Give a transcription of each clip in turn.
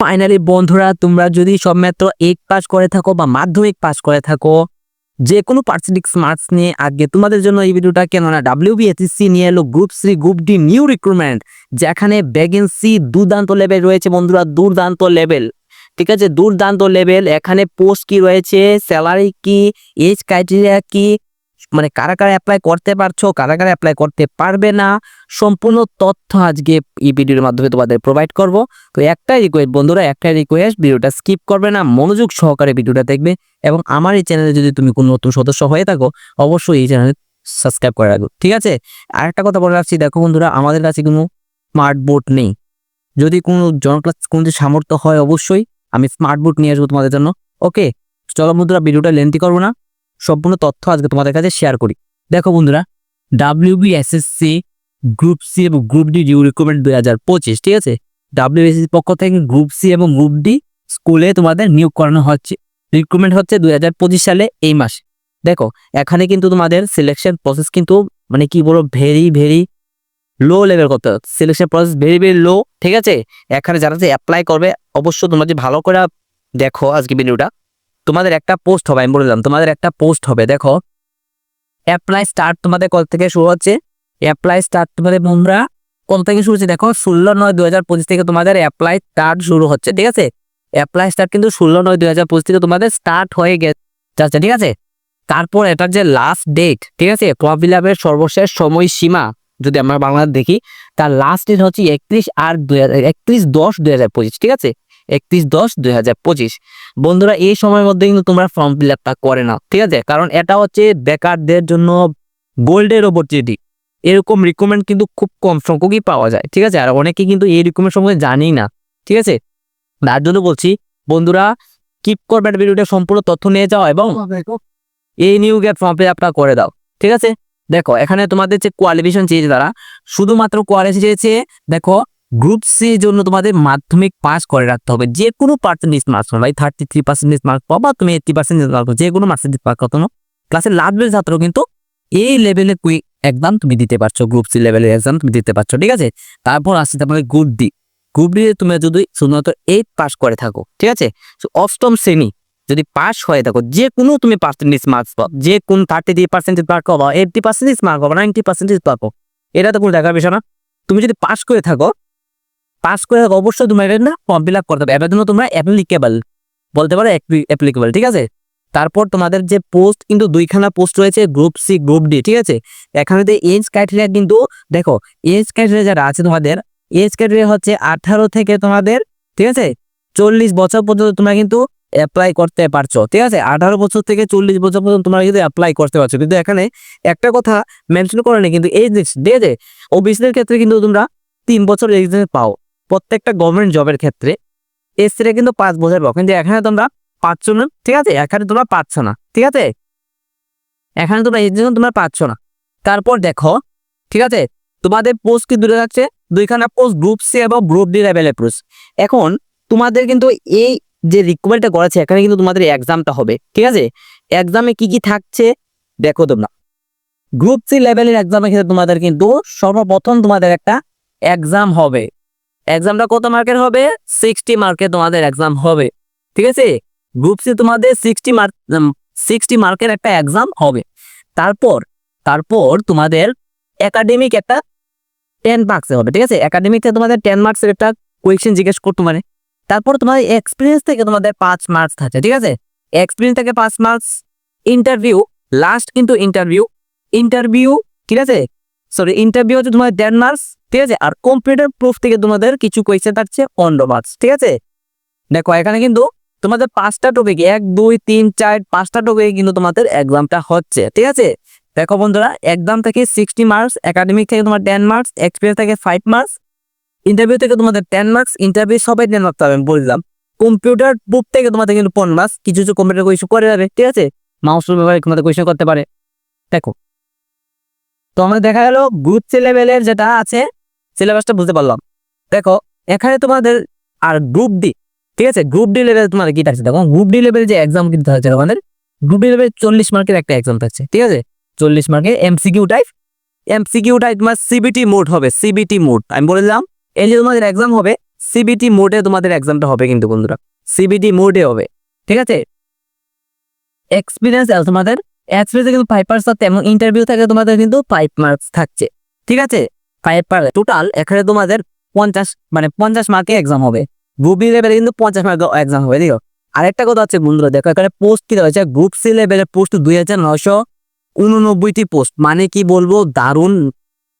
Finally বন্ধুরা, তোমরা যদি সবেমাত্র 8 পাস করে থাকো বা মাধ্যমিক পাস করে থাকো, যে কোনো পার্সেন্টেজ মার্কস নিয়ে আগে তোমাদের জন্য এই ভিডিওটা, কেননা WBSSC নিয়ে এলো group C group D new recruitment, যেখানে ভ্যাকেন্সি দুর্দান্ত লেভেল রয়েছে বন্ধুরা, দুর্দান্ত লেভেল। ঠিক আছে, দুর্দান্ত লেভেল। এখানে পোস্ট কি রয়েছে, স্যালারি কি, এজ ক্রাইটেরিয়া কি, মানে কারা কারা অ্যাপ্লাই করতে পারছো, কারা কারা অ্যাপ্লাই করতে পারবে না, সম্পূর্ণ তথ্য আজকে এই ভিডিওর মাধ্যমে তোমাদের প্রোভাইড করব। তো একটাই রিকোয়েস্ট বন্ধুরা, একটাই রিকোয়েস্ট, ভিডিওটা স্কিপ করবে না, মনোযোগ সহকারে ভিডিওটা দেখবে। এবং আমার এই চ্যানেলে যদি তুমি কোনো নতুন সদস্য হয়ে থাকো, অবশ্যই এই চ্যানেলে সাবস্ক্রাইব করে রাখো। ঠিক আছে, আরেকটা কথা বলে রাখছি, দেখো বন্ধুরা, আমাদের কাছে কোনো স্মার্ট বোর্ড নেই। যদি কোনো জনক্লাস কোনো সামর্থ্য হয়, অবশ্যই আমি স্মার্ট বোর্ড নিয়ে আসবো তোমাদের জন্য। ওকে, চলো বন্ধুরা, ভিডিওটা লেন্থি করবো না, সম্পূর্ণ তথ্য আজকে তোমাদের কাছে শেয়ার করি। দেখো বন্ধুরা, WBSSC গ্রুপ সি এবং গ্রুপ ডি নিউ রিক্রুটমেন্ট 2025, ঠিক আছে, WBSSC পক্ষ থেকে গ্রুপ সি এবং গ্রুপ ডি স্কুলে তোমাদের নিয়োগ করানো হচ্ছে। রিক্রুটমেন্ট হচ্ছে 2025 সালে এই মাসে। দেখো, এখানে কিন্তু তোমাদের সিলেকশন প্রসেস কিন্তু মানে কি বলবো, ভেরি লো লেভেল করতে হবে। Selection process very low. ঠিক আছে, এখানে যারা অ্যাপ্লাই করবে, অবশ্যই তোমরা যে ভালো করে দেখো আজকে ভিডিওটা, তোমাদের একটা পোস্ট হবে, আমি বললাম তোমাদের একটা পোস্ট হবে। দেখো, অ্যাপ্লাই স্টার্ট তোমাদের কত থেকে শুরু হচ্ছে, অ্যাপ্লাই স্টার্ট তোমাদের বন্ধুরা কত থেকে শুরু হচ্ছে, দেখো 16/9/2025 থেকে তোমাদের অ্যাপ্লাই স্টার্ট শুরু হচ্ছে। ঠিক আছে, অ্যাপ্লাই স্টার্ট কিন্তু 16/9/2025 থেকে তোমাদের স্টার্ট হয়ে যাচ্ছে। ঠিক আছে, তারপর এটার যে লাস্ট ডেট, ঠিক আছে, ফর্ম ফিল আপের সর্বশেষ সময়সীমা যদি আমরা বাংলাদেশ দেখি, তার লাস্ট ডেট হচ্ছে 31/10/2025। ঠিক আছে, 31/10/2025। বন্ধুরা, এই সময়ের মধ্যে কিন্তু তোমরা ফর্ম ফিল আপটা করে নাও। ঠিক আছে, কারণ এটা হচ্ছে বেকারদের জন্য গোল্ডের অপরচুনিটি। এরকম রিকমেন্ড কিন্তু খুব কম সংখ্যকই পাওয়া যায়। ঠিক আছে, আর অনেকে কিন্তু এই রিকমেন্ড সম্পর্কে জানেই না। ঠিক আছে, তার জন্য বলছি বন্ধুরা, কিপ করবেন ভিডিওটা, সম্পূর্ণ তথ্য নিয়ে যাও এবং এই নিয়োগের ফর্ম ফিল আপটা করে দাও। ঠিক আছে, দেখো এখানে তোমাদের যে কোয়ালিফিকেশন চেয়েছে, তারা শুধুমাত্র কোয়ালিফিকেশন চেয়েছে। দেখো, গ্রুপ সি এর জন্য তোমাদের মাধ্যমিক পাস করে রাখতে হবে, যে কোনো পার্সেন্টেজ মার্কস, ভাই 33% মার্ক পাবো, তুমি 80% মার্ক, যে কোনো পার্সেন্টেজ মার্ক কত ক্লাসের লাস্ট বেল ছাত্র কিন্তু এই লেভেলে কুইক এক্সাম তুমি দিতে পারছো, গ্রুপ সি লেভেলের এক্সাম তুমি দিতে পারছো। ঠিক আছে, তারপর আসছে তোমাদের গ্রুপ ডি। গ্রুপ ডি তুমি যদি শুধুমাত্র 8 পাস করে থাকো, ঠিক আছে, অষ্টম শ্রেণী যদি পাস হয়ে থাকো, যে কোনো তুমি পার্সেন্টেজ মার্কস পাও, যে কোন 33% মার্ক পাবো, 80% মার্ক পাবো, 90% পাবো, এটা তো কোনো দেখার বিষয় না। তুমি যদি পাস করে থাকো, অবশ্যই তোমার না ফর্ম ফিল আপ করতে হবে। এবার জন্য তোমরা অ্যাপ্লিকেবল বলতে পারো, অ্যাপ্লিকেবল। ঠিক আছে, তারপর তোমাদের যে পোস্ট কিন্তু দুইখানা পোস্ট রয়েছে, গ্রুপ সি গ্রুপ ডি। ঠিক আছে, এখানে এজ ক্রাইটেরিয়া কিন্তু দেখো, এজ ক্রাইটেরিয়া যারা আছে তোমাদের, এজ ক্রাইটেরিয়া হচ্ছে 18 থেকে তোমাদের, ঠিক আছে, 40 বছর পর্যন্ত তোমরা কিন্তু অ্যাপ্লাই করতে পারছো। ঠিক আছে, 18 বছর থেকে 40 বছর পর্যন্ত তোমরা কিন্তু অ্যাপ্লাই করতে পারছো। কিন্তু এখানে একটা কথা মেনশন করে নেই, কিন্তু এই যে ওবিসিদের ক্ষেত্রে কিন্তু তোমরা 3 বছর এক্সাম পাও প্রত্যেকটা গভর্নমেন্ট জবের ক্ষেত্রে। এসসিরা কিন্তু 5 বছর পাও, কিন্তু এখানে তোমরা পাচ্ছ না। ঠিক আছে, এখানে তোমরা পাচ্ছ না। ঠিক আছে, এখানে তোমরা এর জন্য তোমরা পাচ্ছ না। তারপর দেখো, ঠিক আছে, তোমাদের পোস্ট কি দূরে যাচ্ছে, দুইখানা পোস্ট, গ্রুপ সি এবং গ্রুপ ডি লেভেলের পোস্ট। এখন তোমাদের কিন্তু এই যে রিক্রুটমেন্টটা করেছে, এখানে কিন্তু তোমাদের এক্সামটা হবে। ঠিক আছে, এক্সামে কি কি থাকছে দেখো তোমরা। গ্রুপ সি লেভেলের এক্সামের ক্ষেত্রে তোমাদের কিন্তু সর্বপ্রথম তোমাদের একটা এক্সাম হবে। এক্সামটা কত মার্কের হবে, 60 মার্কের তোমাদের এক্সাম হবে। ঠিক আছে, গ্রুপ সি তোমাদের 60 মার্কের একটা এক্সাম হবে। তারপর তোমাদের একাডেমিক একটা 10 মার্কসের হবে। ঠিক আছে, একাডেমিক থেকে তোমাদের 10 মার্কসের একটা কোয়েশ্চেন জিজ্ঞেস করতে পারে। তারপর তোমাদের এক্সপিরিয়েন্স থেকে তোমাদের 5 মার্কস থাকে। ঠিক আছে, এক্সপিরিয়েন্স থেকে 5 মার্কস। ইন্টারভিউ, লাস্ট কিন্তু ইন্টারভিউ, ঠিক আছে, সরি, ইন্টারভিউ হচ্ছে তোমাদের 10 মার্কস। ঠিক আছে, আর কম্পিউটার প্রুফ থেকে তোমাদের কিছু কোয়েশ্চেন থাকছে 15 মার্কস। ঠিক আছে, দেখো এখানে কিন্তু তোমাদের 5টা টপিক, 1 2 3 4 5টা টপিকে কিন্তু তোমাদের এক্সামটা হচ্ছে। ঠিক আছে, দেখো বন্ধুরা, এক্সাম থেকে 60 মার্কস, একাডেমিক থেকে তোমার 10 মার্কস, এক্সপিরিয়েন্স থেকে 5 মার্কস, ইন্টারভিউ থেকে তোমাদের 10 মার্কস। ইন্টারভিউ সবাই 10 মার্কস পাবেন বললাম। কম্পিউটার প্রুফ থেকে তোমাদের কিন্তু 15 মার্কস, কিছু কম্পিউটার কোয়েশ্চেন করে যাবে। ঠিক আছে, মাউসের ব্যাপারে তোমাদের কোয়েশ্চেন করতে পারে। দেখো, তো আমাদের দেখা গেল গ্রুপ সি লেভেলের যেটা আছে সিলেবাসটা বুঝতে পারলাম। দেখো এখানে তোমাদের আর গ্রুপ ডি, ঠিক আছে, গ্রুপ ডি লেভেল তোমাদের কি থাকছে, দেখো গ্রুপ ডি লেভেল যে এক্সাম কিন্তু থাকছে আমাদের, গ্রুপ ডি লেভেল 40 মার্কের একটা এক্সাম থাকছে। ঠিক আছে, 40 মার্কের এমসিকিউ টাইপ তোমার সিবিটি মোড হবে। সিবিটি মোড আমি বলে দিলাম, এই যে তোমাদের এক্সাম হবে সিবিটি মোডে তোমাদের এক্সামটা হবে কিন্তু বন্ধুরা, সিবিটি মোডে হবে, ঠিক আছে। এক্সপিরিয়েন্স তোমাদের এক্সপিরিয়েন্সে কিন্তু 5% এবং ইন্টারভিউ থাকে তোমাদের কিন্তু 5 মার্কস থাকছে, ঠিক আছে। 5 টোটাল এখানে তোমাদের 50 মার্কে এক্সাম হবে। গ্রুপ বি লেভেলে কিন্তু 50 মার্কের এক্সাম হবে, দেখো। আরেকটা কথা হচ্ছে বন্ধুরা, দেখো এখানে পোস্ট কি রয়েছে, গ্রুপ সি লেভেলের পোস্ট 2989 পোস্ট, মানে কি বলবো, দারুণ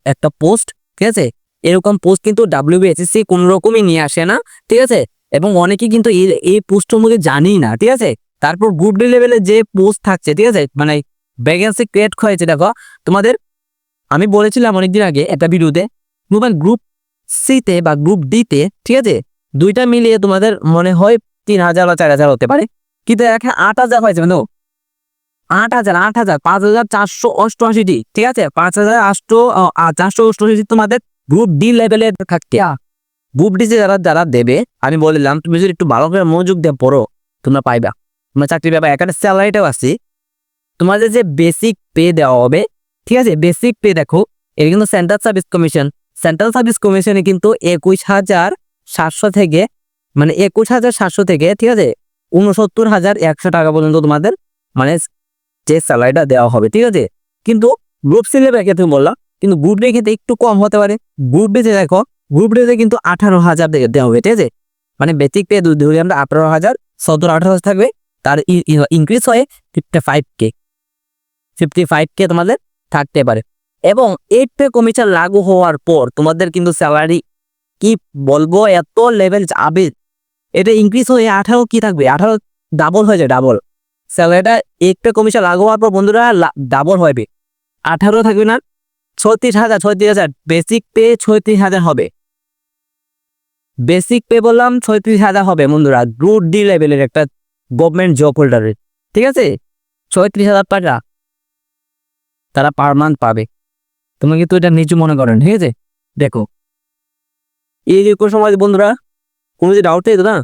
একটা পোস্ট, ঠিক আছে। এরকম পোস্ট কিন্তু WBSSC কোন রকমই নিয়ে আসে না, ঠিক আছে। এবং অনেকেই কিন্তু এই পোস্টের মধ্যে জানি না, ঠিক আছে। তারপর গ্রুপ ডি লেভেলে যে পোস্ট থাকছে, ঠিক আছে, মানে ভ্যাকেন্সি ক্রিয়েট হয়েছে, দেখো তোমাদের আমি বলেছিলাম অনেকদিন আগে একটা ভিডিওতে, তোমার গ্রুপ সিতে বা গ্রুপ ডিতে, ঠিক আছে, দুইটা মিলিয়ে তোমাদের মনে হয় 3000 বা 4000 হতে পারে, কিন্তু এখানে 8000 হয়েছে, মানে 5488, ঠিক আছে, 5488 তোমাদের গ্রুপ ডি লেভেলে থাকতে। গ্রুপ ডি যারা যারা দেবে, আমি বললাম তুমি যদি একটু ভালো করে মনোযোগ দিয়ে পড়ো, তোমরা পাইবা, তোমরা চাকরি পাবা। এখানে স্যালারিটাও আছে, তোমাদের যে বেসিক পে দেওয়া হবে, ঠিক আছে। বেসিক পে দেখো, এটা কিন্তু সেন্ট্রাল সার্ভিস কমিশনে কিন্তু 21700 থেকে, মানে 21700 থেকে, ঠিক আছে, 69100 টাকা পর্যন্ত তোমাদের মানে যে স্যালারিটা দেওয়া হবে, ঠিক আছে। কিন্তু গ্রুপ সি লেভেলের ক্ষেত্রে বললাম, কিন্তু গ্রুপ ডি ক্ষেত্রে একটু কম হতে পারে। গ্রুপ ডিতে দেখো, গ্রুপ ডিতে কিন্তু 18000 থেকে দেওয়া হবে, ঠিক আছে। মানে বেসিক পে ধরে আমরা 18000, 17-18 থাকবে, তার ইনক্রিজ হয়ে 55K তোমাদের থাকতে পারে। এবং 8 পে কমিশন লাগু হওয়ার পর তোমাদের কিন্তু স্যালারি কি বলবো এত লেভেল যাবে, এটা ইনক্রিজ হয়ে 18 কি থাকবে, 18 ডাবল হয়ে যায়, ডাবল স্যালারিটা 8 পে কমিশন লাগু হওয়ার পর বন্ধুরা ডাবল হবে, 18 থাকবে না, 36,000 বেসিক পে 36,000 হবে। বেসিক পে বললাম 36,000 হবে বন্ধুরা, গ্রুপ ডি লেভেলের একটা গভর্নমেন্ট জব হোল্ডারের, ঠিক আছে। 36,000 টাকা তারা পার মান্থ পাবে, তুমি কিন্তু এটা নিচু মনে করেন, ঠিক আছে। দেখো এই যে কোনো সময় বন্ধুরা কোনো যে ডাউট থাকে না,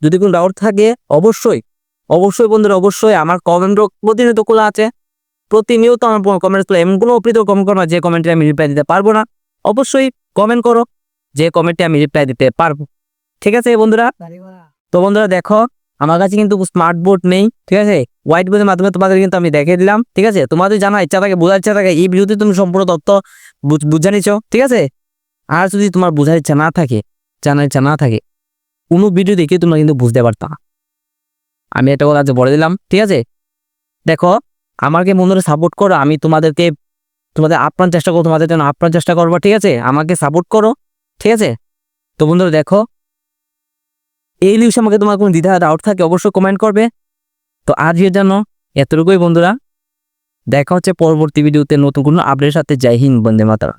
যদি কোনো ডাউট থাকে অবশ্যই বন্ধুরা, অবশ্যই আমার কমেন্ট প্রতিনিয়ত খোলা আছে, প্রতিনিয়ত আমার কমেন্ট খোলা, এমন কোনো অপ্রিত কমেন্ট করো না যে কমেন্টে আমি রিপ্লাই দিতে পারবো না, অবশ্যই কমেন্ট করো যে কমেন্টে আমি রিপ্লাই দিতে পারবো, ঠিক আছে বন্ধুরা। তো বন্ধুরা দেখো আমার কাছে কিন্তু স্মার্ট বোর্ড নেই, ঠিক আছে, হোয়াইট বোর্ডের মাধ্যমে তোমাদের কিন্তু আমি দেখে দিলাম, ঠিক আছে। তোমাদের জানা ইচ্ছা থাকে, বোঝার ইচ্ছা থাকে, এই ভিডিওতে তুমি সম্পূর্ণ তথ্য বুঝে নিচ্ছ, ঠিক আছে। আর যদি তোমার বোঝার ইচ্ছা না থাকে, জানার ইচ্ছা না থাকে, কোনো ভিডিও দেখে তোমরা কিন্তু বুঝতে পারতাম, আমি এটা কথা বলে দিলাম, ঠিক আছে। দেখো আমাকে বন্ধুরা সাপোর্ট করো, আমি তোমাদের আপ্রাণ চেষ্টা করবো, তোমাদের জন্য আপ্রাণ চেষ্টা করবো, ঠিক আছে। আমাকে সাপোর্ট করো, ঠিক আছে। তো বন্ধুরা দেখো এই নিউজ আমাকে তোমার কোনো দ্বিধা ডাউট থাকে অবশ্যই কমেন্ট করবে। তো আজকের জন্য এতটুকুই বন্ধুরা, দেখা হচ্ছে পরবর্তী ভিডিওতে নতুন কোনো আপডেটের সাথে। জয় হিন্দ, বন্দে মাতরম।